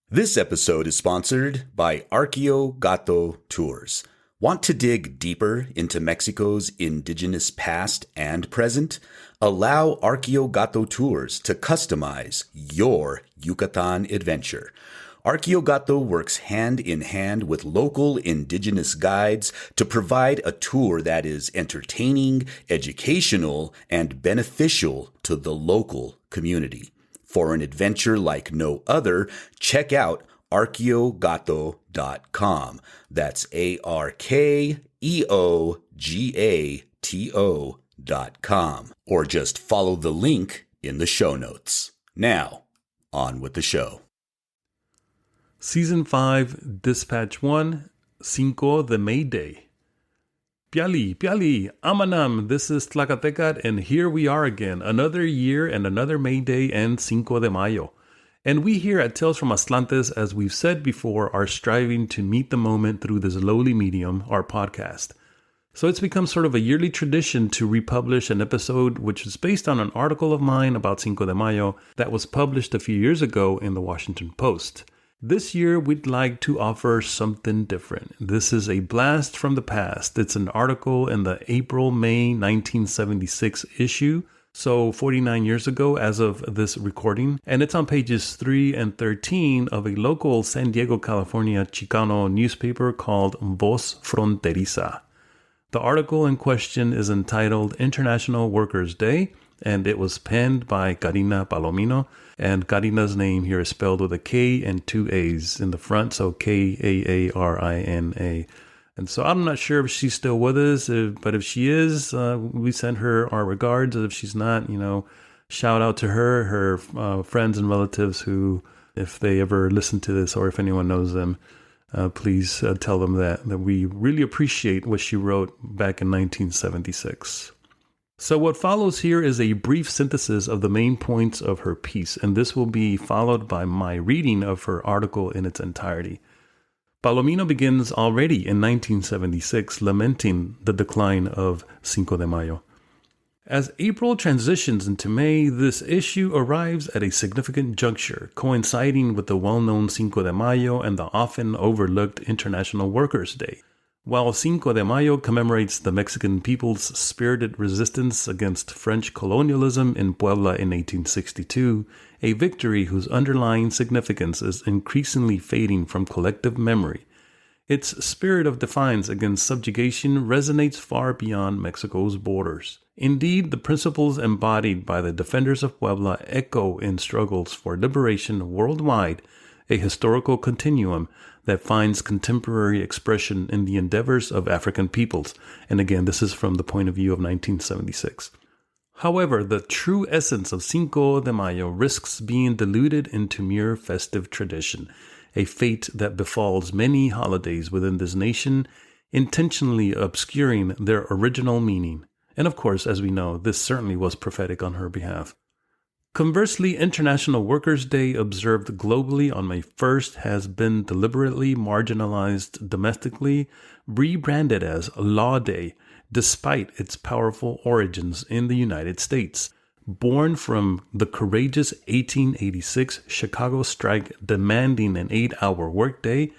This episode is sponsored by Archaeologist Tours. Want to dig deeper into Mexico's indigenous past and present? Allow Archaeologist Tours to customize your Yucatan adventure. Archaeologist works hand in hand with local indigenous guides to provide a tour that is entertaining, educational, and beneficial to the local community. For an adventure like no other, check out archaeogato.com. That's ARKEOGATO.com. Or just follow the link in the show notes. Now, on with the show. Season 5, Dispatch 1, Cinco the May Day. Piali, Amanam, this is Tlakatekatl, and here we are again, another year and another May Day and Cinco de Mayo. And we here at Tales from Aztlantis, as we've said before, are striving to meet the moment through this lowly medium, our podcast. So it's become sort of a yearly tradition to republish an episode which is based on an article of mine about Cinco de Mayo that was published a few years ago in the Washington Post. This year, we'd like to offer something different. This is a blast from the past. It's an article in the April-May 1976 issue, so 49 years ago as of this recording, and it's on pages 3 and 13 of a local San Diego, California Chicano newspaper called Voz Fronteriza. The article in question is entitled International Workers' Day, and it was penned by Kaarina Palomino. And Kaarina's name here is spelled with a K and 2 A's in the front, so Kaarina. And so I'm not sure if she's still with us, but if she is, we send her our regards. If she's not, shout out to her friends and relatives who, if they ever listen to this or if anyone knows them, please tell them that we really appreciate what she wrote back in 1976. So what follows here is a brief synthesis of the main points of her piece, and this will be followed by my reading of her article in its entirety. Palomino begins already in 1976 lamenting the decline of Cinco de Mayo. As April transitions into May, this issue arrives at a significant juncture, coinciding with the well-known Cinco de Mayo and the often overlooked International Workers' Day. While Cinco de Mayo commemorates the Mexican people's spirited resistance against French colonialism in Puebla in 1862, a victory whose underlying significance is increasingly fading from collective memory, its spirit of defiance against subjugation resonates far beyond Mexico's borders. Indeed, the principles embodied by the defenders of Puebla echo in struggles for liberation worldwide, a historical continuum that finds contemporary expression in the endeavors of African peoples. And again, this is from the point of view of 1976. However, the true essence of Cinco de Mayo risks being diluted into mere festive tradition, a fate that befalls many holidays within this nation, intentionally obscuring their original meaning. And of course, as we know, this certainly was prophetic on her behalf. Conversely, International Workers' Day, observed globally on May 1st, has been deliberately marginalized domestically, rebranded as Law Day, despite its powerful origins in the United States. Born from the courageous 1886 Chicago strike demanding an 8-hour workday,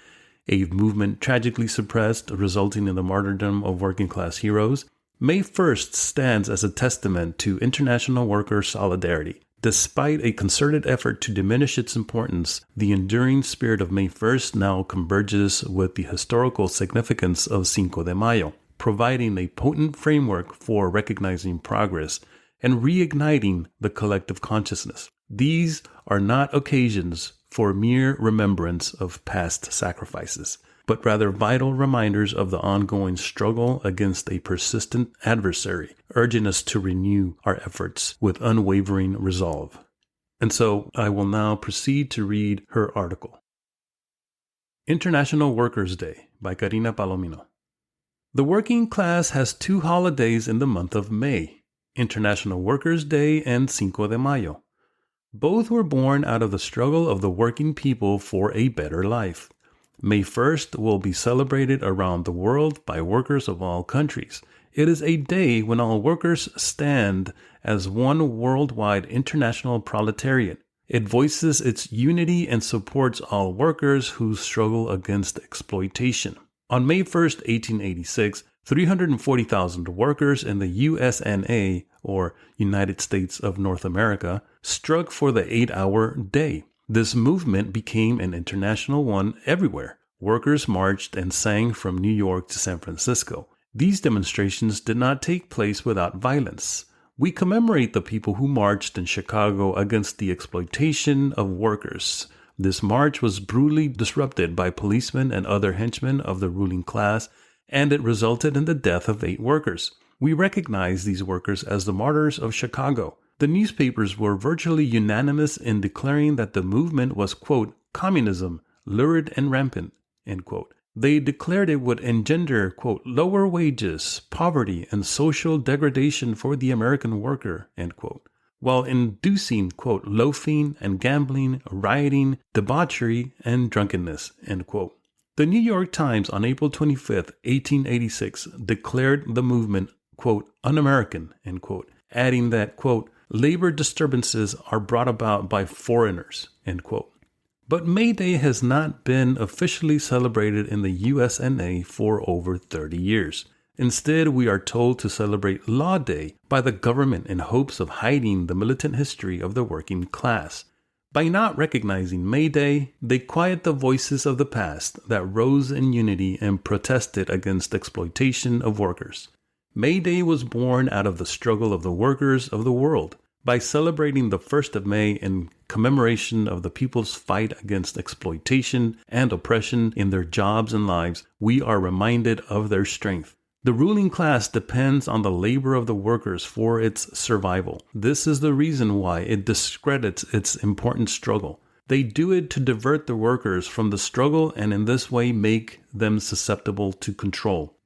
a movement tragically suppressed, resulting in the martyrdom of working-class heroes, May 1st stands as a testament to international worker solidarity. Despite a concerted effort to diminish its importance, the enduring spirit of May 1st now converges with the historical significance of Cinco de Mayo, providing a potent framework for recognizing progress and reigniting the collective consciousness. These are not occasions for mere remembrance of past sacrifices, but rather vital reminders of the ongoing struggle against a persistent adversary, urging us to renew our efforts with unwavering resolve. And so I will now proceed to read her article. International Workers' Day by Kaarina Palomino. The working class has two holidays in the month of May, International Workers' Day and Cinco de Mayo. Both were born out of the struggle of the working people for a better life. May 1st will be celebrated around the world by workers of all countries. It is a day when all workers stand as one worldwide international proletariat, It voices its unity and supports all workers who struggle against exploitation. On May 1st, 1886, 340,000 workers in the USNA, or United States of North America, struck for the 8-hour day. This movement became an international one everywhere. Workers marched and sang from New York to San Francisco. These demonstrations did not take place without violence. We commemorate the people who marched in Chicago against the exploitation of workers. This march was brutally disrupted by policemen and other henchmen of the ruling class, and it resulted in the death of 8 workers. We recognize these workers as the martyrs of Chicago. The newspapers were virtually unanimous in declaring that the movement was, quote, communism, lurid and rampant, end quote. They declared it would engender, quote, lower wages, poverty, and social degradation for the American worker, end quote, while inducing, quote, loafing and gambling, rioting, debauchery, and drunkenness, end quote. The New York Times on April 25th, 1886, declared the movement, quote, un-American, end quote, adding that, quote, labor disturbances are brought about by foreigners, end quote. But May Day has not been officially celebrated in the USNA for over 30 years. Instead, we are told to celebrate Law Day by the government in hopes of hiding the militant history of the working class. By not recognizing May Day, they quiet the voices of the past that rose in unity and protested against exploitation of workers. May Day was born out of the struggle of the workers of the world. By celebrating the 1st of May in commemoration of the people's fight against exploitation and oppression in their jobs and lives, we are reminded of their strength. The ruling class depends on the labor of the workers for its survival. This is the reason why it discredits its important struggle. They do it to divert the workers from the struggle and in this way make them susceptible to control.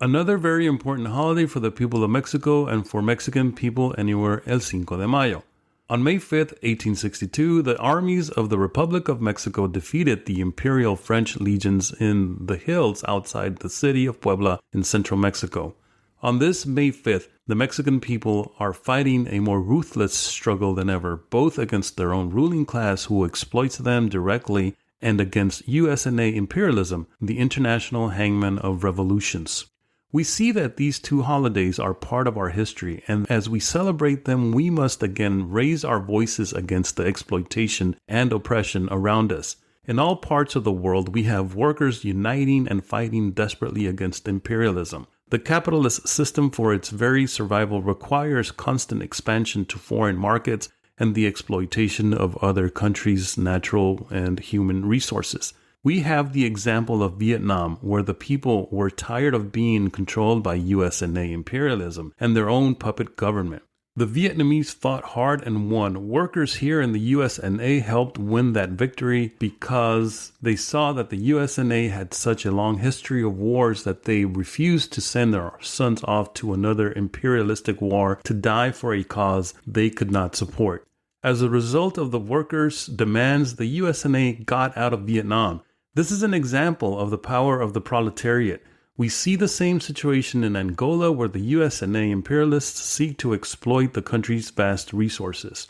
Another very important holiday for the people of Mexico and for Mexican people anywhere, El Cinco de Mayo. On May 5th, 1862, the armies of the Republic of Mexico defeated the Imperial French legions in the hills outside the city of Puebla in central Mexico. On this May 5th, the Mexican people are fighting a more ruthless struggle than ever, both against their own ruling class who exploits them directly and against USNA imperialism, the international hangman of revolutions. We see that these two holidays are part of our history, and as we celebrate them, we must again raise our voices against the exploitation and oppression around us. In all parts of the world, we have workers uniting and fighting desperately against imperialism. The capitalist system, for its very survival, requires constant expansion to foreign markets and the exploitation of other countries' natural and human resources. We have the example of Vietnam, where the people were tired of being controlled by USNA imperialism and their own puppet government. The Vietnamese fought hard and won. Workers here in the USNA helped win that victory because they saw that the USNA had such a long history of wars that they refused to send their sons off to another imperialistic war to die for a cause they could not support. As a result of the workers' demands, the USNA got out of Vietnam. This is an example of the power of the proletariat. We see the same situation in Angola, where the USNA imperialists seek to exploit the country's vast resources.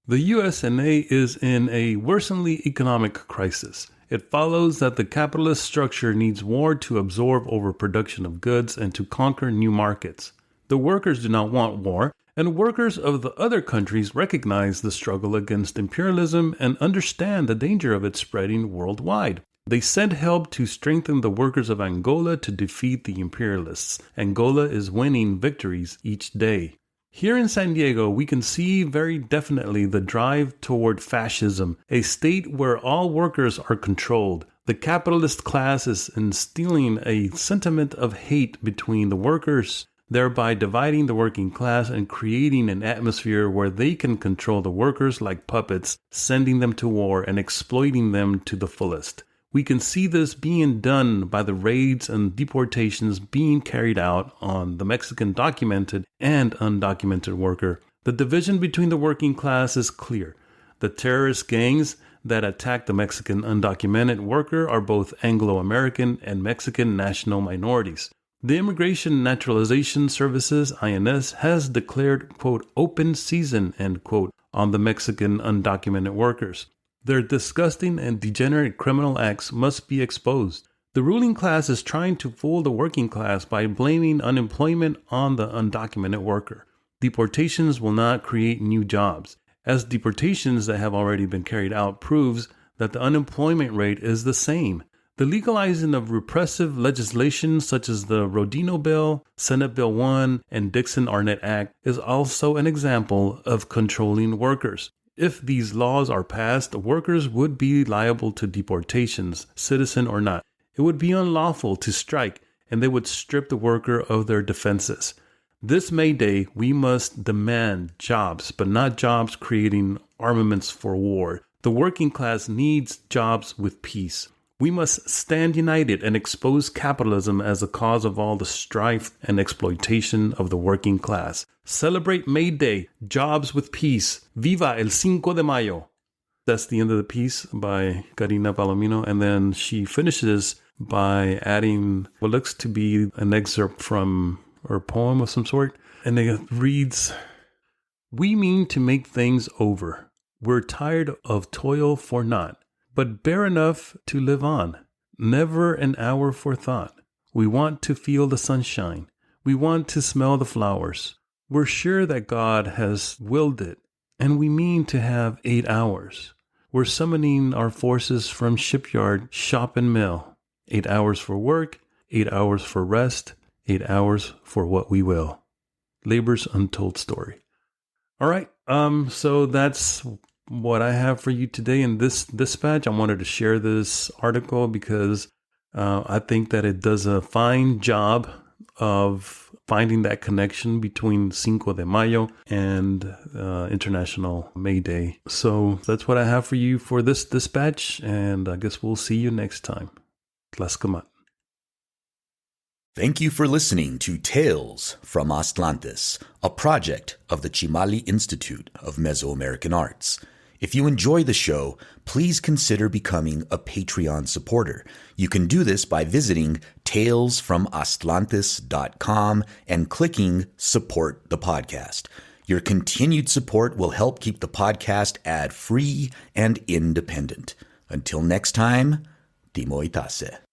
The USNA is in a worsening economic crisis. It follows that the capitalist structure needs war to absorb overproduction of goods and to conquer new markets. The workers do not want war, and workers of the other countries recognize the struggle against imperialism and understand the danger of it spreading worldwide. They sent help to strengthen the workers of Angola to defeat the imperialists. Angola is winning victories each day. Here in San Diego, we can see very definitely the drive toward fascism, a state where all workers are controlled. The capitalist class is instilling a sentiment of hate between the workers, thereby dividing the working class and creating an atmosphere where they can control the workers like puppets, sending them to war and exploiting them to the fullest. We can see this being done by the raids and deportations being carried out on the Mexican documented and undocumented worker. The division between the working class is clear. The terrorist gangs that attack the Mexican undocumented worker are both Anglo-American and Mexican national minorities. The Immigration Naturalization Services, INS, has declared, quote, open season, end quote, on the Mexican undocumented workers. Their disgusting and degenerate criminal acts must be exposed. The ruling class is trying to fool the working class by blaming unemployment on the undocumented worker. Deportations will not create new jobs, as deportations that have already been carried out proves that the unemployment rate is the same. The legalizing of repressive legislation such as the Rodino Bill, Senate Bill 1, and Dixon-Arnett Act is also an example of controlling workers. If these laws are passed, workers would be liable to deportations, citizen or not. It would be unlawful to strike, and they would strip the worker of their defenses. This May Day, we must demand jobs, but not jobs creating armaments for war. The working class needs jobs with peace. We must stand united and expose capitalism as the cause of all the strife and exploitation of the working class. Celebrate May Day, jobs with peace. Viva el Cinco de Mayo. That's the end of the piece by Kaarina Palomino. And then she finishes by adding what looks to be an excerpt from her poem of some sort. And it reads, "We mean to make things over. We're tired of toil for naught, but bare enough to live on. Never an hour for thought. We want to feel the sunshine. We want to smell the flowers. We're sure that God has willed it, and we mean to have 8 hours. We're summoning our forces from shipyard, shop, and mill. 8 hours for work, 8 hours for rest, 8 hours for what we will." Labor's Untold Story. All right. So that's what I have for you today in this dispatch. I wanted to share this article because I think that it does a fine job of finding that connection between Cinco de Mayo and International May Day. So that's what I have for you for this dispatch, and I guess we'll see you next time. Tlakatekatl. Thank you for listening to Tales from Aztlantis, a project of the Chimali Institute of Mesoamerican Arts. If you enjoy the show, please consider becoming a Patreon supporter. You can do this by visiting talesfromaztlantis.com and clicking Support the Podcast. Your continued support will help keep the podcast ad-free and independent. Until next time, Timoitase.